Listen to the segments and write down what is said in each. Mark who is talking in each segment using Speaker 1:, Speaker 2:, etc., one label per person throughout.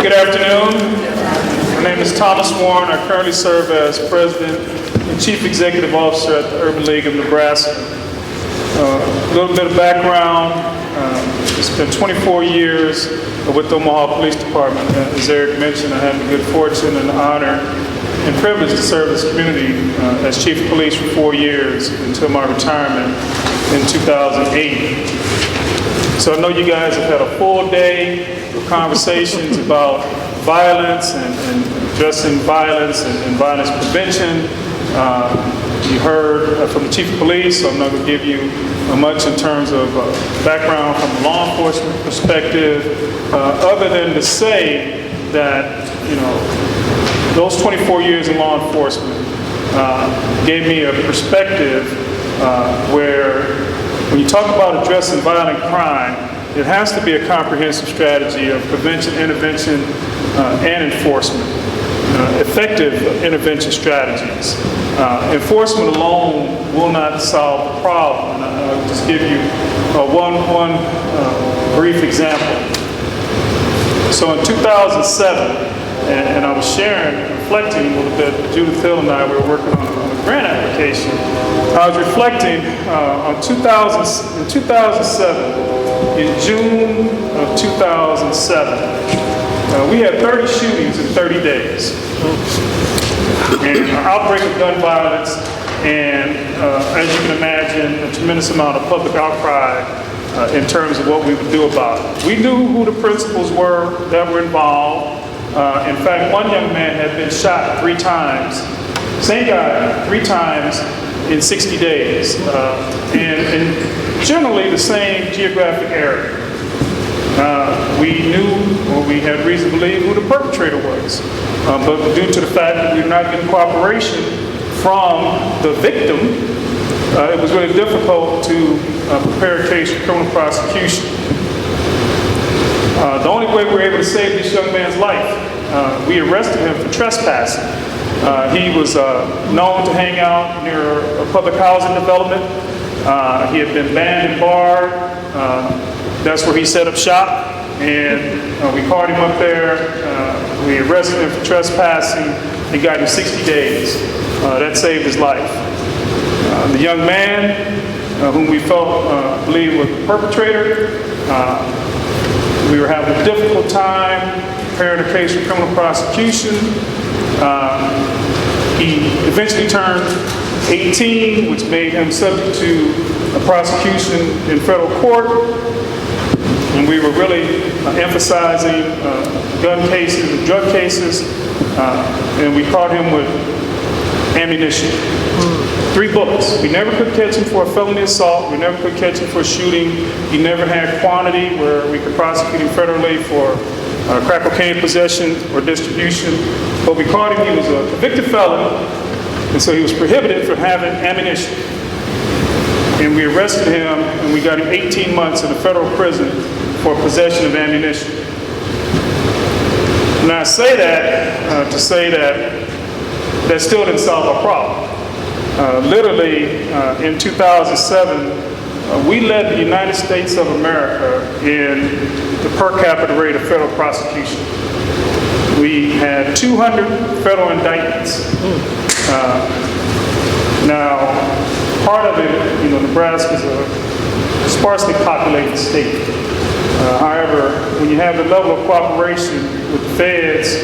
Speaker 1: Good afternoon. My name is Thomas Warren. I currently serve as President and Chief Executive Officer at the Urban League of Nebraska. A little bit of background. It's been 24 years with the Omaha Police Department. As Eric mentioned, I had the good fortune and honor and privilege to serve this community as Chief of Police for 4 years until my retirement in 2008. So I know you guys have had a full day of conversations about violence and addressing violence and violence prevention. You heard from the Chief of Police, so I'm not going to give you much in terms of background from a law enforcement perspective, other than to say that, those 24 years in law enforcement gave me a perspective where when you talk about addressing violent crime, it has to be a comprehensive strategy of prevention, intervention, and enforcement. Effective intervention strategies. Enforcement alone will not solve the problem. And I'll just give you one brief example. So in 2007, and I was reflecting a little bit, Judith Hill and I were working on a grant application. I was reflecting in 2007, in June of 2007, we had 30 shootings in 30 days. And an outbreak of gun violence, and as you can imagine, a tremendous amount of public outcry in terms of what we would do about it. We knew who the principals were that were involved. In fact, one young man had been shot 3 times, same guy, 3 times in 60 days, and generally the same geographic area. We knew, or we had reason to believe, who the perpetrator was. But due to the fact that we were not getting cooperation from the victim, it was really difficult to prepare a case for criminal prosecution. The only way we were able to save this young man's life, we arrested him for trespassing. He was known to hang out near a public housing development. He had been banned and barred. That's where he set up shop, and we caught him up there. We arrested him for trespassing and got him 60 days. That saved his life. The young man, whom we believed was the perpetrator, we were having a difficult time preparing a case for criminal prosecution. He eventually turned 18, which made him subject to a prosecution in federal court. And we were really emphasizing gun cases and drug cases. And we caught him with ammunition. 3 bullets. We never could catch him for a felony assault. We never could catch him for shooting. He never had quantity where we could prosecute him federally for crack cocaine possession or distribution. But we caught him. He was a convicted felon, and so he was prohibited from having ammunition. And we arrested him, and we got him 18 months in a federal prison for possession of ammunition. And I say that to say that still didn't solve our problem. Literally, in 2007, we led the United States of America in the per capita rate of federal prosecution. We had 200 federal indictments. Now, part of it, Nebraska is a sparsely populated state. However, when you have the level of cooperation with the feds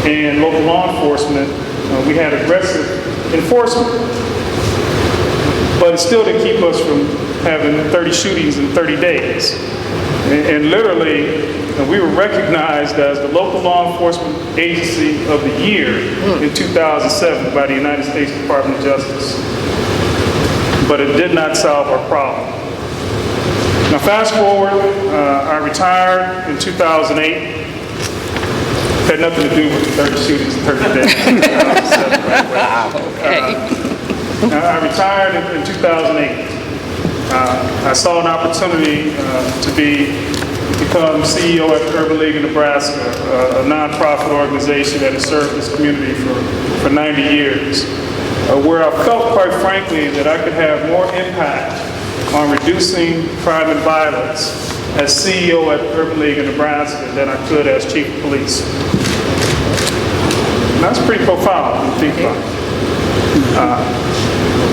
Speaker 1: and local law enforcement, we had aggressive enforcement. But it still didn't keep us from having 30 shootings in 30 days. And literally, we were recognized as the local law enforcement agency of the year in 2007 by the United States Department of Justice. But it did not solve our problem. Now fast forward, I retired in 2008. Had nothing to do with the 30 shootings in 30 days. I retired in 2008. I saw an opportunity to become CEO at the Urban League of Nebraska, a nonprofit organization that has served this community for 90 years, where I felt, quite frankly, that I could have more impact on reducing crime and violence as CEO at Urban League of Nebraska than I could as chief of police. And that's pretty profound when you think about it.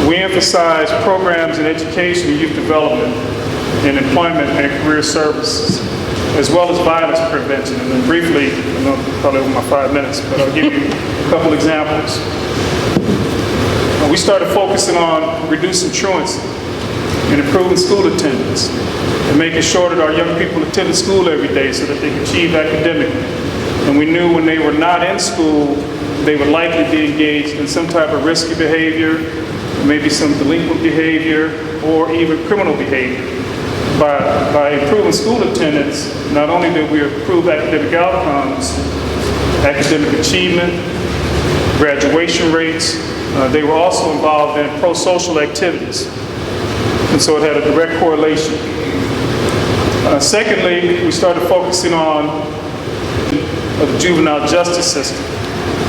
Speaker 1: We emphasize programs in education and youth development, in employment and career services, as well as violence prevention. And then briefly, I know probably over my 5 minutes, but I'll give you a couple examples. We started focusing on reducing truancy and improving school attendance and making sure that our young people attended school every day so that they could achieve academically. And we knew when they were not in school, they would likely be engaged in some type of risky behavior, maybe some delinquent behavior, or even criminal behavior. By improving school attendance, not only did we improve academic outcomes, academic achievement, graduation rates, they were also involved in pro-social activities. And so it had a direct correlation. Secondly, we started focusing on the juvenile justice system.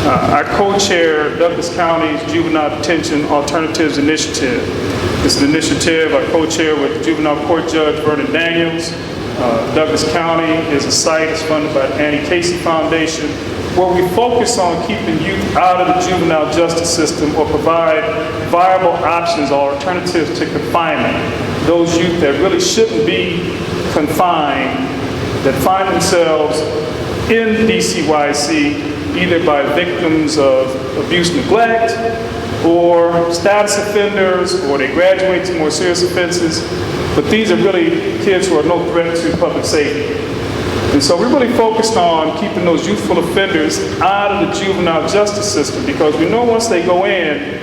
Speaker 1: I co-chair Douglas County's Juvenile Detention Alternatives Initiative. This is an initiative I co-chair with Juvenile Court Judge Vernon Daniels. Douglas County is a site that's funded by the Annie Casey Foundation, where we focus on keeping youth out of the juvenile justice system or provide viable options or alternatives to confinement. Those youth that really shouldn't be confined, that find themselves in DCYC either by victims of abuse, neglect, or status offenders, or they graduate to more serious offenses. But these are really kids who are no threat to public safety. And so we really focused on keeping those youthful offenders out of the juvenile justice system, because we know once they go in,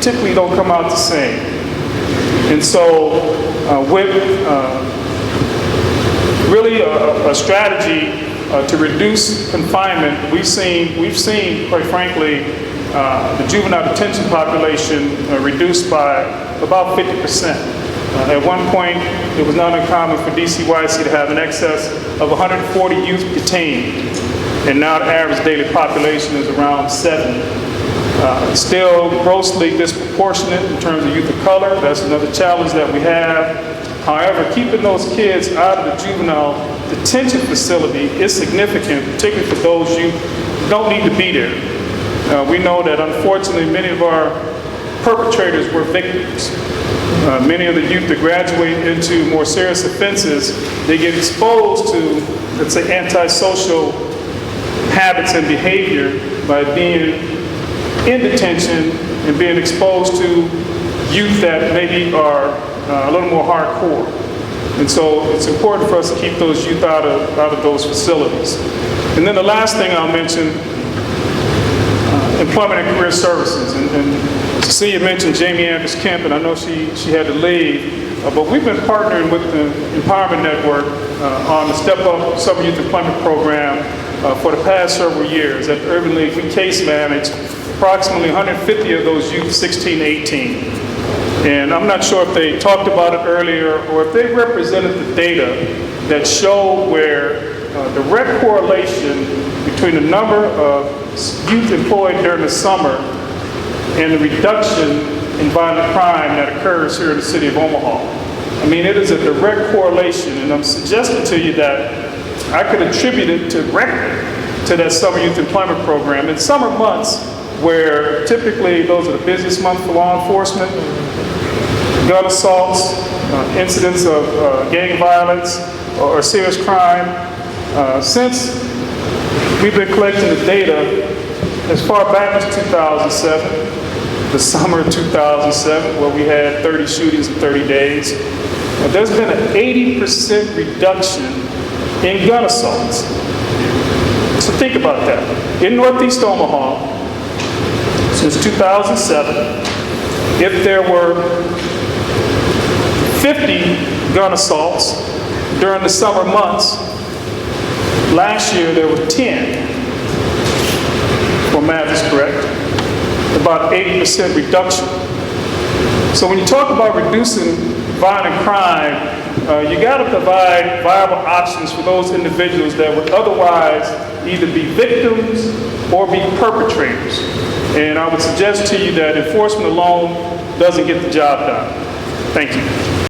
Speaker 1: typically don't come out the same. And so with really a strategy to reduce confinement, we've seen, quite frankly, the juvenile detention population reduced by about 50%. At one point, it was not uncommon for DCYC to have an excess of 140 youth detained, and now the average daily population is around 7. Still grossly disproportionate in terms of youth of color. That's another challenge that we have. However, keeping those kids out of the juvenile detention facility is significant, particularly for those youth who don't need to be there. We know that unfortunately many of our perpetrators were victims. Many of the youth that graduate into more serious offenses, they get exposed to, let's say, antisocial habits and behavior by being in detention and being exposed to youth that maybe are a little more hardcore. And so it's important for us to keep those youth out of those facilities. And then the last thing I'll mention, employment and career services. And Cecilia mentioned Jamie Andrews Kemp, and I know she had to leave, but we've been partnering with the Empowerment Network on the Step Up Summer Youth Employment Program for the past several years. At the Urban League, we case manage approximately 150 of those youth, 16 to 18. And I'm not sure if they talked about it earlier or if they represented the data that show where direct correlation between the number of youth employed during the summer and the reduction in violent crime that occurs here in the city of Omaha. I mean, it is a direct correlation, and I'm suggesting to you that I could attribute it directly to that summer youth employment program. In summer months, where typically those are the busiest months for law enforcement, gun assaults, incidents of gang violence or serious crime. Since we've been collecting the data as far back as 2007, the summer of 2007, where we had 30 shootings in 30 days, there's been an 80% reduction in gun assaults. So think about that. In Northeast Omaha, since 2007, if there were 50 gun assaults during the summer months, last year there were 10. If my math is correct, about 80% reduction. So when you talk about reducing violent crime, you got to provide viable options for those individuals that would otherwise either be victims or be perpetrators. And I would suggest to you that enforcement alone doesn't get the job done. Thank you.